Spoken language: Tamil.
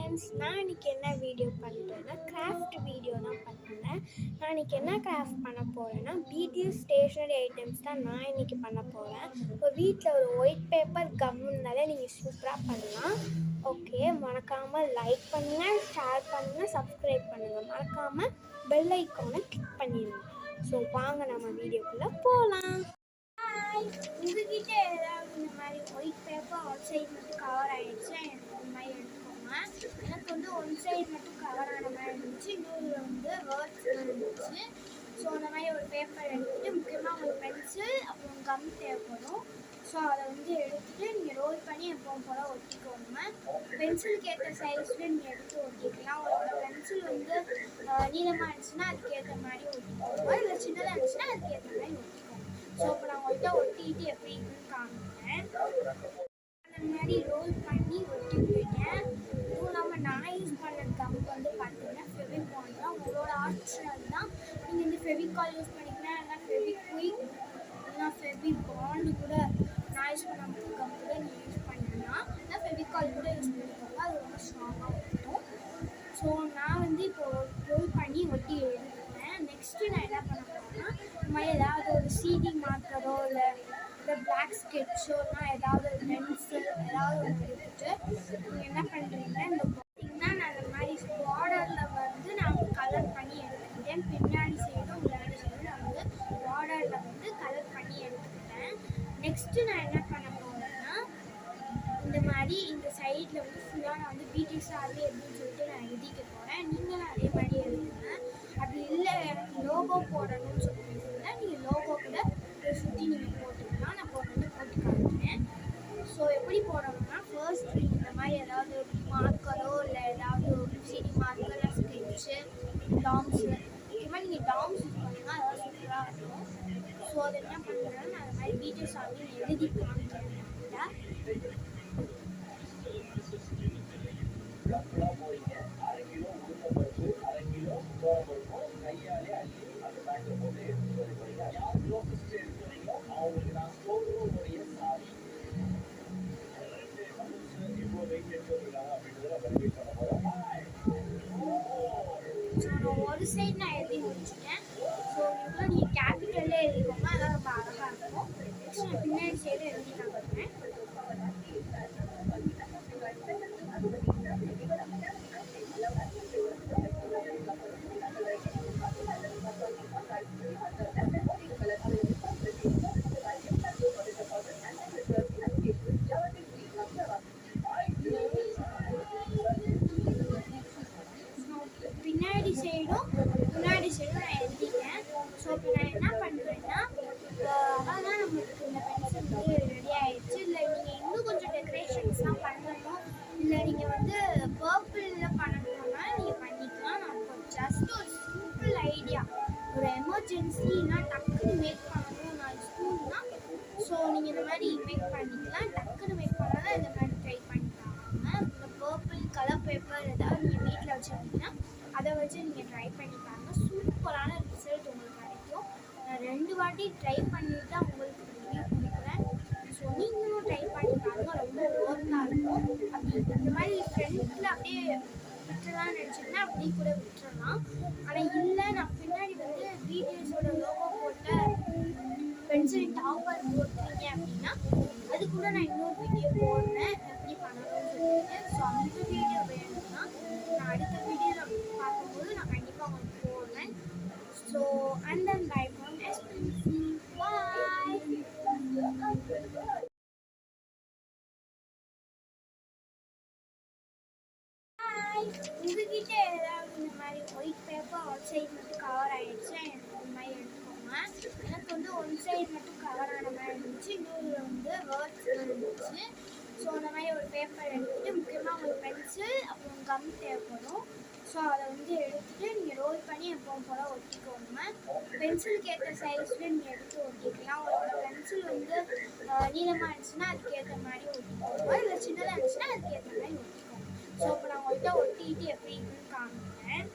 ஃப்ரெண்ட்ஸ், நான் இன்றைக்கி என்ன வீடியோ பண்ணுறேன்னா கிராஃப்ட் வீடியோ தான் பண்ணுறேன். நான் இன்றைக்கி என்ன கிராஃப்ட் பண்ண போகிறேன்னா பிடிஎஸ் ஸ்டேஷ்னரி ஐட்டம்ஸ் தான் நான் இன்றைக்கி பண்ண போகிறேன். இப்போ வீட்டில் ஒரு ஒயிட் பேப்பர் கம் இருந்தாலே நீங்கள் சூப்பராக பண்ணலாம். ஓகே, மறக்காமல் லைக் பண்ணுங்கள், ஷேர் பண்ணுங்கள், சப்ஸ்கிரைப் பண்ணுங்கள். மறக்காமல் பெல் ஐக்கானை கிளிக் பண்ணிடுங்க. ஸோ வாங்க நம்ம வீடியோக்குள்ளே போகலாம். உங்ககிட்ட ஏதாவது இந்த மாதிரி ஒயிட் பேப்பர் அவுட் சைட் மட்டும் கவர் ஆகிடுச்சு, எனக்கு இந்த மாதிரி எடுத்துக்கோங்க. எனக்கு வந்து ஒன் சைடு மட்டும் கவர் ஆன மாதிரி இருந்துச்சு, இன்னொரு வந்து வேர்ட்ஸ் இருந்துச்சு. ஸோ அந்த மாதிரி ஒரு பேப்பர் எடுத்துகிட்டு முக்கியமாக ஒரு பென்சில் அப்புறம் கம் தேவைப்படும். ஸோ அதை வந்து எடுத்துகிட்டு நீங்கள் ரோல் பண்ணி எப்பவும் போல் ஒட்டிக்கோங்க. பென்சிலுக்கு ஏற்ற சைஸில் நீங்கள் எடுத்து ஒட்டிக்கலாம். உங்களோட பென்சில் வந்து நீளமாக இருந்துச்சுன்னா அதுக்கேற்ற மாதிரி ஒட்டிக்கோங்க, இல்லை சின்னதாக இருந்துச்சுன்னா அதுக்கேற்ற மாதிரி ஒட்டிக்கோங்க. ஸோ இப்போ நான் உங்கள்கிட்ட ஒட்டிட்டு எப்படி இருக்குன்னு காமிக்கிறேன். அந்த மாதிரி ரோல் பண்ணி ஒட்டி விட்டுட்டேன். இதுவும் இல்லாமல் நான் யூஸ் பண்ண கம் வந்து பார்த்தீங்கன்னா ஃபெவிகால் தான். உங்களோட ஆப்ஷனல் தான். நீங்கள் இந்த ஃபெவிகால் யூஸ் பண்ணிக்கலாம், இல்லைனா ஃபெவிக்விக், இல்லைனா ஃபெவிபாண்ட் கூட நான் யூஸ் பண்ண கம் கூட நீங்கள் யூஸ் பண்ணிக்கலாம். இல்லை ஃபெவிகால் கூட யூஸ் பண்ணிக்கோங்க, அது ரொம்ப ஸ்ட்ராங்காக இருக்கும். ஸோ நான் வந்து இப்போது ரோல் பண்ணி ஒட்டி எடுத்துக்கிறேன். நெக்ஸ்ட்டு நான் என்ன பண்ண போகிறேன்னா இந்த மாதிரி ஏதாவது ஒரு சிடி மார்க்கரோ இல்லை பிளாக் ஸ்கெட்சோனா ஏதாவது ஒரு பென்சில் ஏதாவது ஒன்று எடுத்துகிட்டு நீங்கள் என்ன பண்ணுறீங்கன்னா இந்த பார்த்தீங்கன்னா நான் இந்த மாதிரி பார்டரில் வந்து நான் கலர் பண்ணி எடுத்துக்கிட்டேன். பின்னாடி சைடும் முன்னாடி சைடும் நான் வந்து பார்டரில் வந்து கலர் பண்ணி எடுத்துக்கிட்டேன். நெக்ஸ்ட்டு நான் என்ன பண்ண போகிறேன்னா இந்த மாதிரி இந்த சைடில் வந்து ஃபுல்லாக நான் வந்து பிடிஎஸ் ஆர்வி அப்படின்னு சொல்லிட்டு நான் எழுதிக்க போகிறேன். நீங்களும் அதே மாதிரி எழுதுங்க. அப்படி இல்லை எனக்கு லோகோ போடணும்னு சொல்லியிருந்தீங்கன்னா நீங்கள் லோகோ கூட சுற்றி நீங்கள் போட்டுக்கலாம். நான் போட்டு காமிக்கிறேன். ஸோ எப்படி போடணும்னா ஃபர்ஸ்ட் இந்த மாதிரி ஏதாவது மார்க்கரோ இல்லை ஏதாவது ஒரு சிடி மார்க்கர் இல்லை ஸ்கெட்சு டாம்ஸு முக்கியமாக நீங்கள் டாம்ஸ் யூஸ் பண்ணிங்கன்னா அதெல்லாம் சூப்பராக இருக்கும். ஸோ அதை என்ன பண்ணுறேன்னா நான் அந்த மாதிரி பிடிஎஸ் ஆர்வி எழுதி காமிக்கிறேன். ஒரு சைடு நான் எழுதி முடிச்சுட்டேன். ஸோ இவ்வளோ நீங்கள் கேபிட்டல்லே எழுதிக்கோங்க, அதெல்லாம் ரொம்ப அழகாக இருக்கும். நெக்ஸ்ட் நான் பின்னாடி சைடு எழுதி காமிக்கிறேன். பின்னாடி சைடும் முன்னாடி சைடும் நான் எழுதிட்டேன். ஸோ இப்போ நான் என்ன பண்ணுறேன்னா அதான் நம்மளுக்கு இந்த பென்சில் வந்து ரெடி ஆகிடுச்சு. இல்லை நீங்கள் இன்னும் கொஞ்சம் டெக்கரேஷன்ஸ்லாம் பண்ணணும், இல்லை நீங்கள் வந்து பர்பிளில் பண்ணணும்னா நீங்கள் பண்ணிக்கலாம். நான் ஜஸ்ட் ஒரு சிம்பிள் ஐடியா, ஒரு எமர்ஜென்சினா டக்குன்னு மேக் பண்ணணும் நான் ஸ்கூல்னா. ஸோ நீங்கள் இந்த மாதிரி மேக் பண்ணிக்கலாம். டக்குன்னு மேக் பண்ணாதான் இந்த மாதிரி ட்ரை பண்ணிக்கலாம். இந்த பர்பிள் கலர் பேப்பர் ஏதாவது நீங்கள் வீட்டில் வச்சுருந்தீங்கன்னா அதை வச்சு நீங்கள் ட்ரை பண்ணி பாருங்கள். சூப்பரான ரிசல்ட் உங்களுக்கு கிடைக்கும். நான் 2 வாட்டி ட்ரை பண்ணிட்டு தான் உங்களுக்கு ரிவ்யூ கொடுக்குறேன். ஸோ நீங்களும் ட்ரை பண்ணி பாருங்கள், ரொம்ப ஒர்த்தாக இருக்கும். அப்படி இந்த மாதிரி ஃப்ரெண்டில் அப்படியே விட்டுறலாம்னு நினச்சிங்கன்னா அப்படியே கூட விட்டுறலாம். ஆனால் இல்லை நான் பின்னாடி வந்து பிடிஎஸோட லோகோ போட்ட பென்சில் டாப்பர் போட்டுறீங்க அப்படின்னா அது கூட நான் இன்னொரு வீடியோ போடுறேன் எப்படி பண்ணணும்னு சொல்லிட்டு. ஸோ அந்த வீடியோ வேணும்னா நான் அடுத்த வீடியோவில் பார்க்கும்போது நான் கண்டிப்பாக உங்களுக்கு போடுறேன். So and then bye from SBC. Bye. உங்ககிட்ட ஏதாவது இந்த மாதிரி ஒயிட் பேப்பர் அவுட் சைட் மட்டும் கவர் ஆகிடுச்சு, எனக்கு இந்த மாதிரி எடுத்துக்கோங்க. எனக்கு வந்து ஒன் சைடு மட்டும் கவர் ஆன மாதிரி இருந்துச்சு, இன்னொரு வந்து வேர்ட்ஸ் இருந்துச்சு. ஸோ அந்த மாதிரி ஒரு பேப்பர் எடுத்துகிட்டு முக்கியமாக ஒரு பென்சில் அப்புறம் கம் தேவைப்படும். ஸோ அதை வந்து எடுத்துகிட்டு நீங்கள் ரோல் பண்ணி எப்பவும் போல் ஒட்டிக்கோங்க. பென்சிலுக்கு ஏற்ற சைஸில் நீங்கள் எடுத்து ஒட்டிக்கலாம். உங்களோட பென்சில் வந்து நீளமாக இருந்துச்சுன்னா அதுக்கேற்ற மாதிரி ஒட்டிக்கோங்க, இல்லை சின்னதாக இருந்துச்சுன்னா அதுக்கேற்ற மாதிரி ஒட்டிக்கோங்க. ஸோ இப்போ நான் உங்கள்கிட்ட ஒட்டிட்டு எப்படி இருக்குன்னு காமிக்கிறேன்.